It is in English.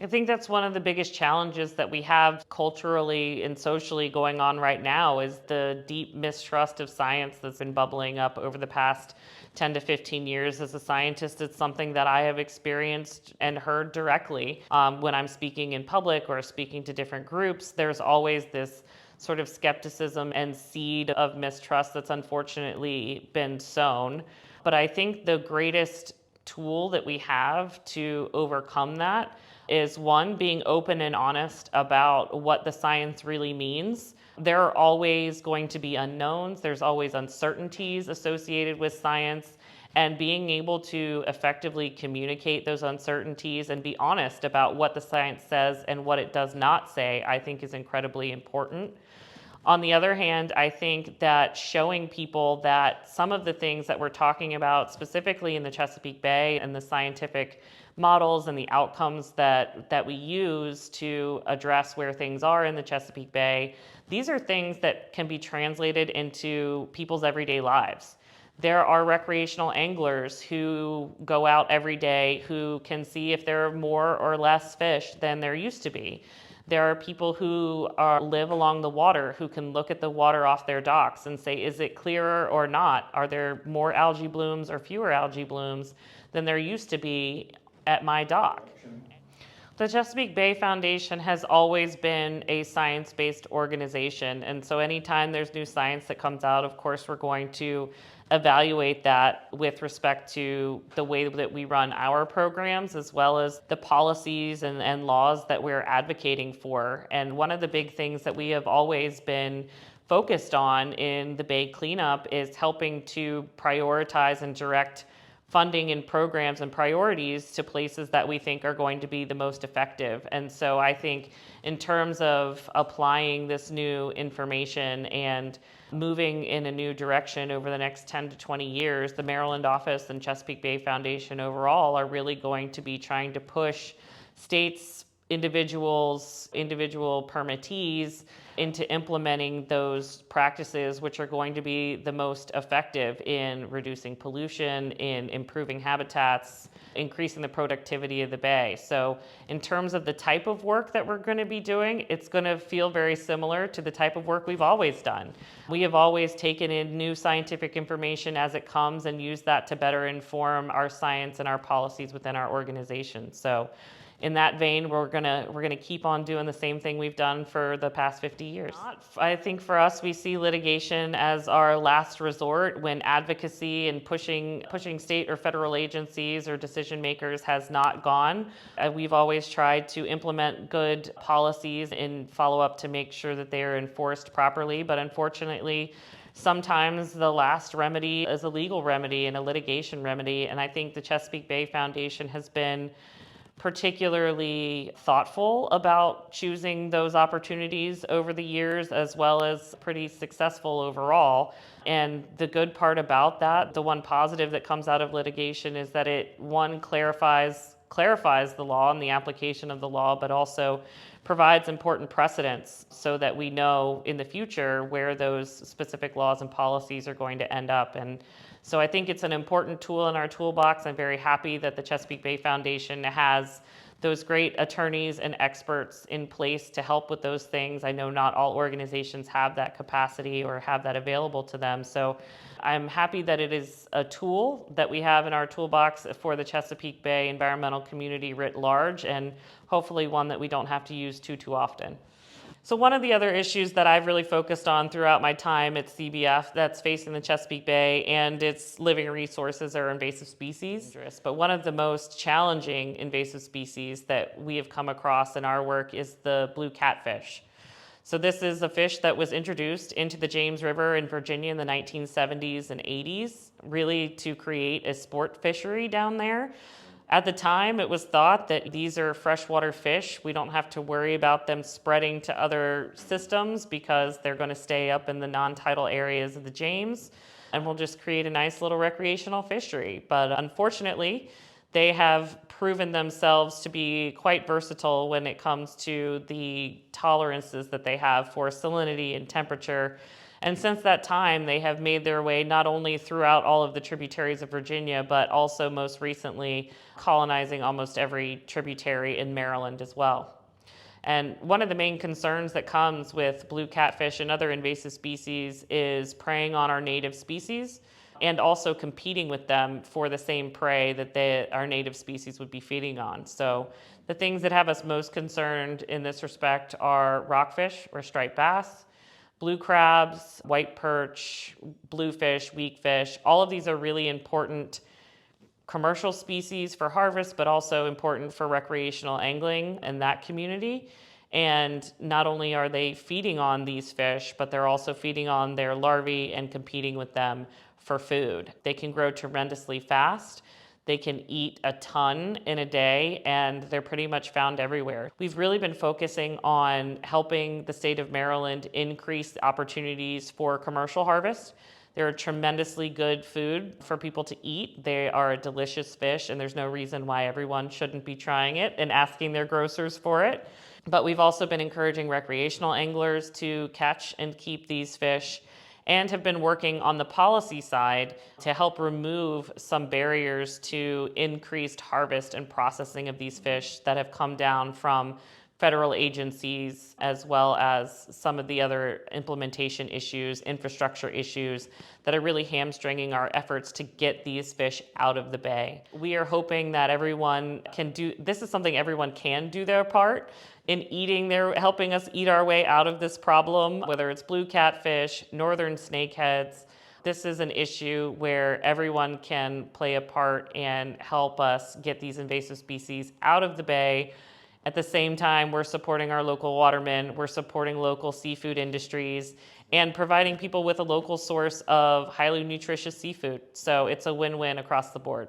I think that's one of the biggest challenges that we have culturally and socially going on right now is the deep mistrust of science that's been bubbling up over the past 10 to 15 years. As a scientist, it's something that I have experienced and heard directly when I'm speaking in public or speaking to different groups. There's always this sort of skepticism and seed of mistrust that's unfortunately been sown. But I think the greatest tool that we have to overcome that is one, being open and honest about what the science really means. There are always going to be unknowns, there's always uncertainties associated with science, and being able to effectively communicate those uncertainties and be honest about what the science says and what it does not say, I think is incredibly important. On the other hand, I think that showing people that some of the things that we're talking about, specifically in the Chesapeake Bay and the scientific models and the outcomes that we use to address where things are in the Chesapeake Bay, these are things that can be translated into people's everyday lives. There are recreational anglers who go out every day who can see if there are more or less fish than there used to be. There are people who live along the water who can look at the water off their docks and say, is it clearer or not? Are there more algae blooms or fewer algae blooms than there used to be at my dock? The Chesapeake Bay Foundation has always been a science-based organization, and so anytime there's new science that comes out, of course, we're going to evaluate that with respect to the way that we run our programs, as well as the policies and laws that we're advocating for. And one of the big things that we have always been focused on in the Bay cleanup is helping to prioritize and direct funding and programs and priorities to places that we think are going to be the most effective. And so I think in terms of applying this new information and moving in a new direction over the next 10 to 20 years, the Maryland office and Chesapeake Bay Foundation overall are really going to be trying to push states, individuals, individual permittees into implementing those practices which are going to be the most effective in reducing pollution, in improving habitats, increasing the productivity of the bay. So in terms of the type of work that we're going to be doing, it's going to feel very similar to the type of work we've always done. We have always taken in new scientific information as it comes and used that to better inform our science and our policies within our organization. So in that vein, we're gonna keep on doing the same thing we've done for the past 50 years. I think for us, we see litigation as our last resort when advocacy and pushing state or federal agencies or decision makers has not gone. We've always tried to implement good policies and follow up to make sure that they are enforced properly, but unfortunately, sometimes the last remedy is a legal remedy and a litigation remedy, and I think the Chesapeake Bay Foundation has been particularly thoughtful about choosing those opportunities over the years, as well as pretty successful overall. And the good part about that, the one positive that comes out of litigation, is that it, one, clarifies the law and the application of the law, but also provides important precedents so that we know in the future where those specific laws and policies are going to end up. And so I think it's an important tool in our toolbox. I'm very happy that the Chesapeake Bay Foundation has those great attorneys and experts in place to help with those things. I know not all organizations have that capacity or have that available to them. So I'm happy that it is a tool that we have in our toolbox for the Chesapeake Bay environmental community writ large, and hopefully one that we don't have to use too often. So one of the other issues that I've really focused on throughout my time at CBF that's facing the Chesapeake Bay and its living resources are invasive species. But one of the most challenging invasive species that we have come across in our work is the blue catfish. So this is a fish that was introduced into the James River in Virginia in the 1970s and 80s, really to create a sport fishery down there. At the time, it was thought that these are freshwater fish. We don't have to worry about them spreading to other systems because they're going to stay up in the non-tidal areas of the James, and we'll just create a nice little recreational fishery. But unfortunately, they have proven themselves to be quite versatile when it comes to the tolerances that they have for salinity and temperature. And since that time, they have made their way not only throughout all of the tributaries of Virginia, but also most recently colonizing almost every tributary in Maryland as well. And one of the main concerns that comes with blue catfish and other invasive species is preying on our native species and also competing with them for the same prey that our native species would be feeding on. So the things that have us most concerned in this respect are rockfish or striped bass, blue crabs, white perch, bluefish, weakfish. All of these are really important commercial species for harvest, but also important for recreational angling in that community. And not only are they feeding on these fish, but they're also feeding on their larvae and competing with them for food. They can grow tremendously fast. They can eat a ton in a day, and they're pretty much found everywhere. We've really been focusing on helping the state of Maryland increase opportunities for commercial harvest. They're a tremendously good food for people to eat. They are a delicious fish, and there's no reason why everyone shouldn't be trying it and asking their grocers for it. But we've also been encouraging recreational anglers to catch and keep these fish, and have been working on the policy side to help remove some barriers to increased harvest and processing of these fish that have come down from federal agencies, as well as some of the other implementation issues, infrastructure issues that are really hamstringing our efforts to get these fish out of the bay. We are hoping that this is something everyone can do their part in helping us eat our way out of this problem, whether it's blue catfish, northern snakeheads. This is an issue where everyone can play a part and help us get these invasive species out of the bay. At the same time, we're supporting our local watermen, we're supporting local seafood industries, and providing people with a local source of highly nutritious seafood. So it's a win-win across the board.